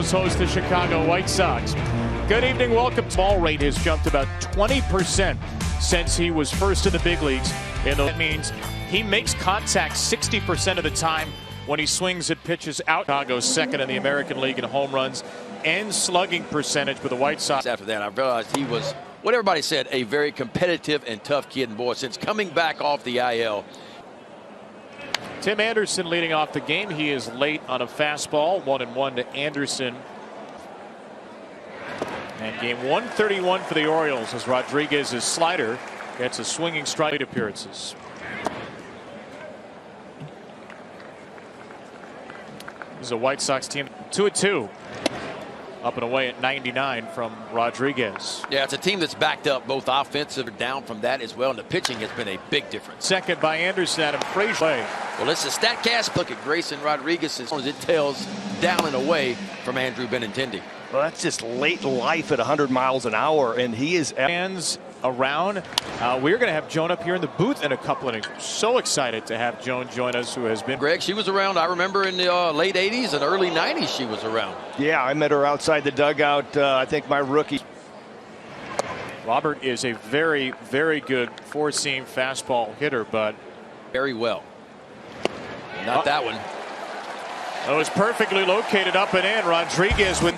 Orioles host the Chicago White Sox. Good evening, welcome. Ball rate has jumped about 20% since he was first in the big leagues. That means he makes contact 60% of the time when he swings and pitches out. Chicago's second in the American League in home runs and slugging percentage with the White Sox. After that, I realized he was, what everybody said, a very competitive and tough kid. And boy, since coming back off the IL. Tim Anderson leading off the game. He is late on a fastball. 1-1 to Anderson. And game 131 for the Orioles as Rodriguez's slider gets a swinging strike appearances. This is a White Sox team 2-2. Up and away at 99 from Rodriguez. Yeah, it's a team that's backed up both offensive and down from that as well, and the pitching has been a big difference. Second by Anderson, Adam Frazier. Well, it's a StatCast look at Grayson Rodriguez as it tells down and away from Andrew Benintendi. Well, that's just late life at 100 miles an hour, and he is fans around. We're going to have Joan up here in the booth in a couple of innings. So excited to have Joan join us, who has been. Greg, she was around. I remember in the late 80s and early 90s she was around. Yeah, I met her outside the dugout. I think my rookie. Robert is a very, very good four-seam fastball hitter, but very well. Not that one. It was perfectly located up and in. Rodriguez with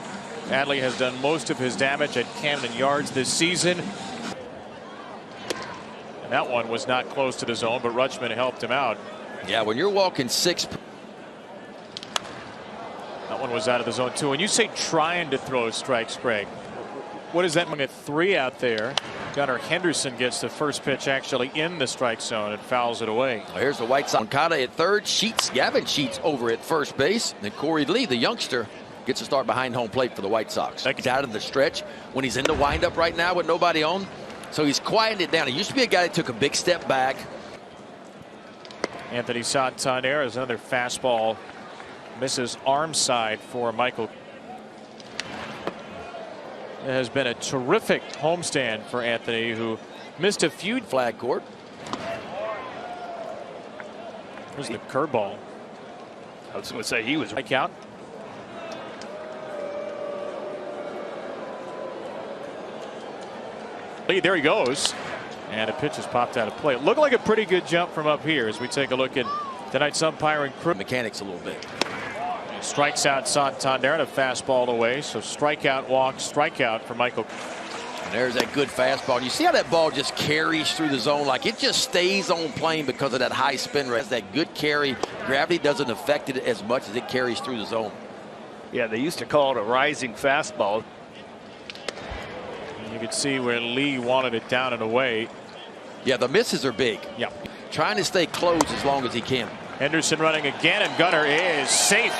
Adley has done most of his damage at Camden Yards this season. And that one was not close to the zone, but Rutschman helped him out. Yeah, when you're walking six. That one was out of the zone too. And you say trying to throw strikes, Greg. What does that mean? At 3 out there. Gunnar Henderson gets the first pitch actually in the strike zone and fouls it away. Well, here's the White Sox. Moncada at third. Gavin Sheets over at first base. Then Corey Lee, the youngster, gets a start behind home plate for the White Sox. He's out of the stretch when he's in the windup right now with nobody on. So he's quieted it down. He used to be a guy that took a big step back. Anthony Santander is another fastball. Misses arm side for Michael. It has been a terrific homestand for Anthony, who missed a few. Flag court. There's the curveball. I was going to say he was strike out. There he goes. And a pitch has popped out of play. It looked like a pretty good jump from up here as we take a look at tonight's umpiring crew. Mechanics a little bit. He strikes out Santander and a fastball away. So strikeout, walk, strikeout for Michael. And there's that good fastball. You see how that ball just carries through the zone? Like it just stays on plane because of that high spin rate. That good carry. Gravity doesn't affect it as much as it carries through the zone. Yeah, they used to call it a rising fastball. You could see where Lee wanted it down and away. Yeah, the misses are big. Yeah. Trying to stay close as long as he can. Henderson running again, and Gunnar is safe.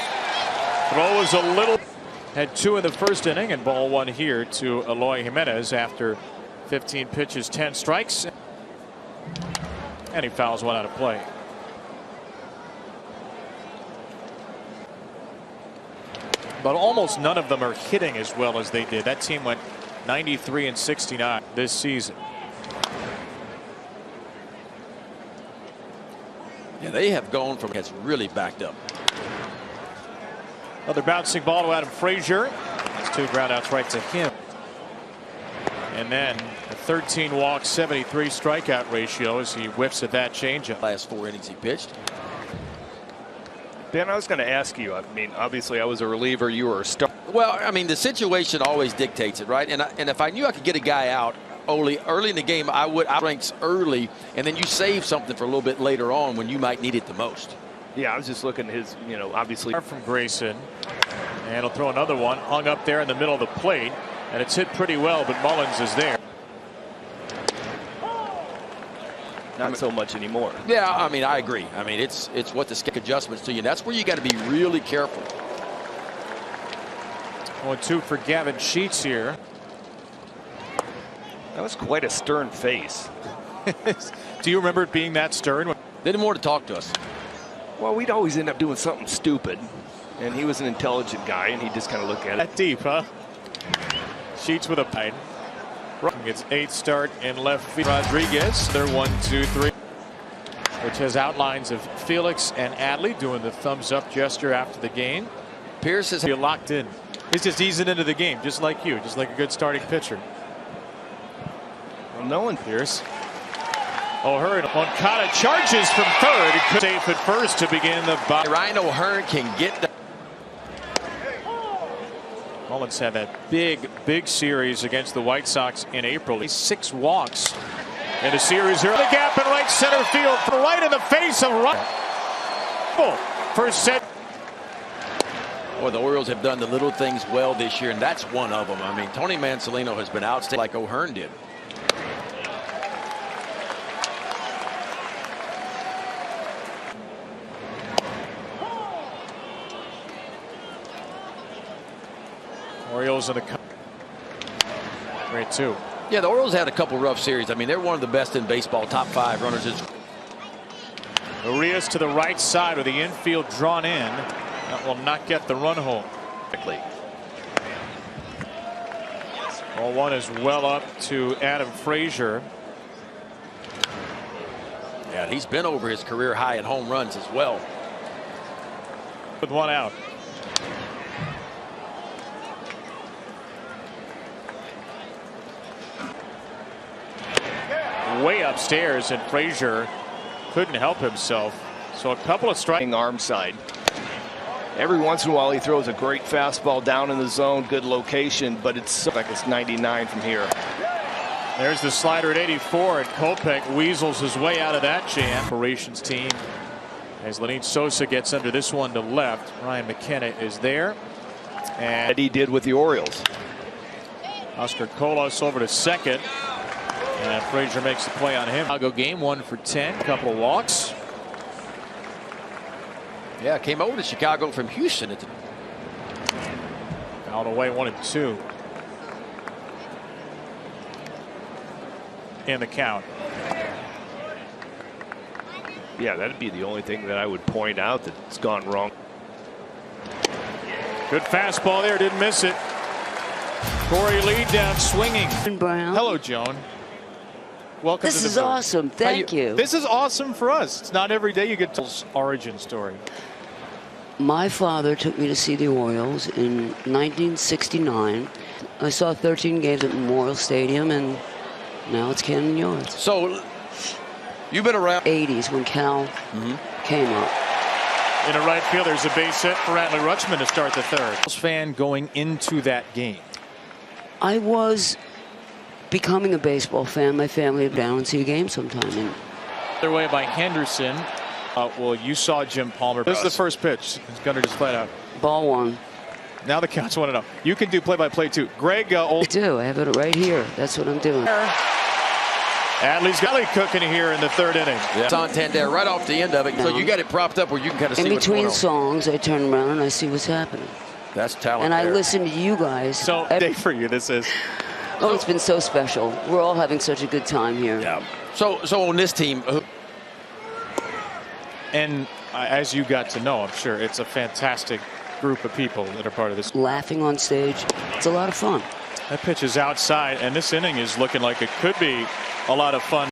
Throw is a little. Had 2 in the first inning, and ball 1 here to Eloy Jimenez after 15 pitches, 10 strikes. And he fouls 1 out of play. But almost none of them are hitting as well as they did. That team went 93 and 69 this season. Yeah, they have gone from has really backed up. Another bouncing ball to Adam Frazier. That's 2 groundouts right to him. And then a 13 walk, 73 strikeout ratio as he whiffs at that changeup. Last 4 innings he pitched. Ben, I was going to ask you. I mean, obviously, I was a reliever. You were a star. Well, I mean, the situation always dictates it, right? And if I knew I could get a guy out early in the game, I would strengths early, and then you save something for a little bit later on when you might need it the most. Yeah, I was just looking at his, obviously. From Grayson, and he'll throw another one hung up there in the middle of the plate, and it's hit pretty well, but Mullins is there. Not so much anymore. Yeah, I mean, I agree. I mean, it's what the stick adjustments to you. And that's where you got to be really careful. 1-2 for Gavin Sheets here. That was quite a stern face. Do you remember it being that stern? They didn't more to talk to us. Well, we'd always end up doing something stupid, and he was an intelligent guy, and he just kind of looked at it. That deep, huh? Sheets with a pine. Gets 8th start in left field. Rodriguez, they're 1-2-3. which has outlines of Felix and Adley doing the thumbs up gesture after the game. Pierce is locked in. He's just easing into the game, just like you, just like a good starting pitcher. Well, no one. Pierce. O'Hearn. Moncada charges from third. It could safe at first to begin the bottom. Ryan O'Hearn can get the. Mullins had that big series against the White Sox in April. 6 walks in a series. The gap in right center field, right in the face of Ryan. First set. Well, the Orioles have done the little things well this year, and that's one of them. I mean, Tony Mansolino has been outstanding like O'Hearn did. Orioles in the great too. Yeah, the Orioles had a couple rough series. I mean, they're one of the best in baseball, top 5 runners. Urias to the right side with the infield drawn in. That will not get the run home. Ball 1 is well up to Adam Frazier. Yeah, he's been over his career high in home runs as well. With 1 out. Way upstairs, and Frazier couldn't help himself. So a couple of strikes. Arm side. Every once in a while he throws a great fastball down in the zone, good location, but it's like it's 99 from here. There's the slider at 84, and Kopech weasels his way out of that jam. Operations team as Lenyn Sosa gets under this one to left. Ryan McKenna is there, and he did with the Orioles. Oscar Colas over to second. And Frazier makes the play on him. Chicago game 1 for 10. Couple of walks. Yeah, came over to Chicago from Houston. Out away 1-2. In the count. Yeah, that'd be the only thing that I would point out that's gone wrong. Good fastball there. Didn't miss it. Corey Lee down swinging. Brown. Hello, Joan. Welcome. This to the is booth. awesome. Thank you. This is awesome for us. It's not every day you get to origin story. My father took me to see the Orioles in 1969. I saw 13 games at Memorial Stadium, and now it's Camden Yards. So you've been around. 80s when Cal came up. In a right field, there's a base hit for Adley Rutschman to start the third. Fan going into that game. I was becoming a baseball fan. My family would down and see a game sometime. And Other way by Henderson. Well, you saw Jim Palmer. This is the first pitch. Gunnar just played out. ball 1. Now the count's 1-0. You can do play-by-play too. Greg I do. I have it right here. That's what I'm doing. Adley's got it cooking here in the 3rd inning. Yeah. Santander right off the end of it. So you got it propped up where you can kind of see In what's going between on. songs, I turn around and I see what's happening. That's talent. And I there. listen to you guys. So day for you this is. Oh, it's been so special. We're all having such a good time here. Yeah. So on this team. And as you got to know, I'm sure it's a fantastic group of people that are part of this. Laughing on stage. It's a lot of fun. That pitch is outside, and this inning is looking like it could be a lot of fun.